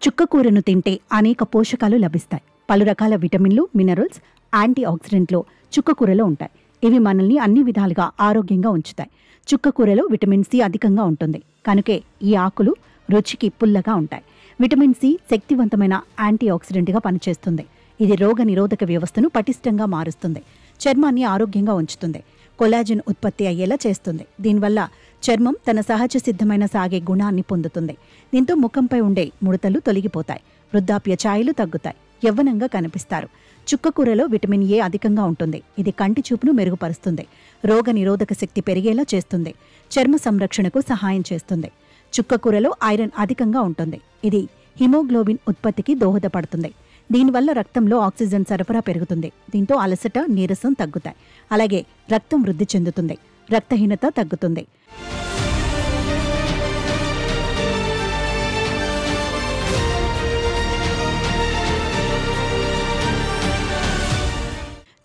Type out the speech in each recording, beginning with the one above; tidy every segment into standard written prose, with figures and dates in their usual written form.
చుక్కకూరను తింటే అనేక పోషకాలు లభిస్తాయి. పలు రకాల విటమిన్లు, మినరల్స్, యాంటీ ఆక్సిడెంట్లు చుక్కకూరలో ఉంటాయి. ఇవి మనల్ని అన్ని విధాలుగా ఆరోగ్యంగా ఉంచుతాయి. చుక్కకూరలో విటమిన్ సి అధికంగా ఉంటుంది. కనుకే ఈ ఆకులు రుచికి పుల్లగా ఉంటాయి. విటమిన్ సి శక్తివంతమైన యాంటీ ఆక్సిడెంట్గా పనిచేస్తుంది. ఇది రోగ నిరోధక వ్యవస్థను పటిష్టంగా మారుస్తుంది. చర్మాన్ని ఆరోగ్యంగా ఉంచుతుంది. కొలాజిన్ ఉత్పత్తి అయ్యేలా చేస్తుంది. దీనివల్ల చర్మం తన సహజ సిద్ధమైన సాగే గుణాన్ని పొందుతుంది. దీంతో ముఖంపై ఉండే ముడతలు తొలగిపోతాయి. వృద్ధాప్య ఛాయలు తగ్గుతాయి. యవ్వనంగా కనిపిస్తారు. చుక్కకూరలో విటమిన్ ఏ అధికంగా ఉంటుంది. ఇది కంటి చూపును మెరుగుపరుస్తుంది. రోగ నిరోధక శక్తి పెరిగేలా చేస్తుంది. చర్మ సంరక్షణకు సహాయం చేస్తుంది. చుక్కకూరలో ఐరన్ అధికంగా ఉంటుంది. ఇది హిమోగ్లోబిన్ ఉత్పత్తికి దోహదపడుతుంది. దీనివల్ల రక్తంలో ఆక్సిజన్ సరఫరా పెరుగుతుంది. దీంతో అలసట, నీరసం తగ్గుతాయి. అలాగే రక్తం వృద్ధి చెందుతుంది. రక్తహీనత తగ్గుతుంది.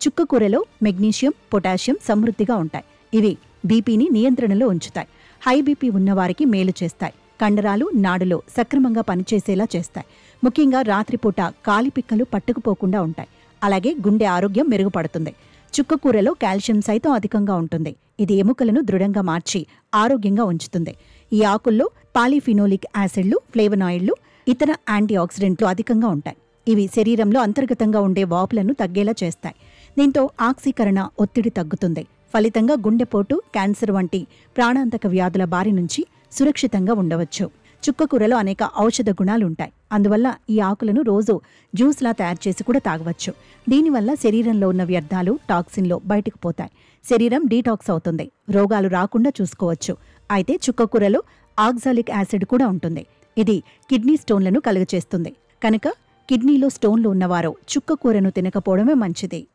చుక్కకూరలో మెగ్నీషియం, పొటాషియం సమృద్ధిగా ఉంటాయి. ఇవి బీపీని నియంత్రణలో ఉంచుతాయి. హై బీపీ ఉన్నవారికి మేలు చేస్తాయి. కండరాలు, నాడులో సక్రమంగా పనిచేసేలా చేస్తాయి. ముఖ్యంగా రాత్రిపూట కాలిపిక్కలు పట్టుకుపోకుండా ఉంటాయి. అలాగే గుండె ఆరోగ్యం మెరుగుపడుతుంది. చుక్కకూరలో కాల్షియం సైతం అధికంగా ఉంటుంది. ఇది ఎముకలను దృఢంగా మార్చి ఆరోగ్యంగా ఉంచుతుంది. ఈ ఆకుల్లో పాలిఫినోలిక్ యాసిడ్లు, ఫ్లేవనాయిడ్లు, ఇతర యాంటీ ఆక్సిడెంట్లు అధికంగా ఉంటాయి. ఇవి శరీరంలో అంతర్గతంగా ఉండే వాపులను తగ్గేలా చేస్తాయి. దీంతో ఆక్సీకరణ ఒత్తిడి తగ్గుతుంది. ఫలితంగా గుండెపోటు, క్యాన్సర్ వంటి ప్రాణాంతక వ్యాధుల బారి నుంచి సురక్షితంగా ఉండవచ్చు. చుక్కకూరలో అనేక ఔషధ గుణాలుంటాయి. అందువల్ల ఈ ఆకులను రోజు జ్యూస్లా తయారు చేసి కూడా తాగవచ్చు. దీనివల్ల శరీరంలో ఉన్న వ్యర్థాలు, టాక్సిన్లు బయటకు పోతాయి. శరీరం డీటాక్స్ అవుతుంది. రోగాలు రాకుండా చూసుకోవచ్చు. అయితే చుక్కకూరలో ఆక్సాలిక్ యాసిడ్ కూడా ఉంటుంది. ఇది కిడ్నీ స్టోన్లను కలుగచేస్తుంది. కనుక కిడ్నీలో స్టోన్లు ఉన్నవారు చుక్కకూరను తినకపోవడమే మంచిది.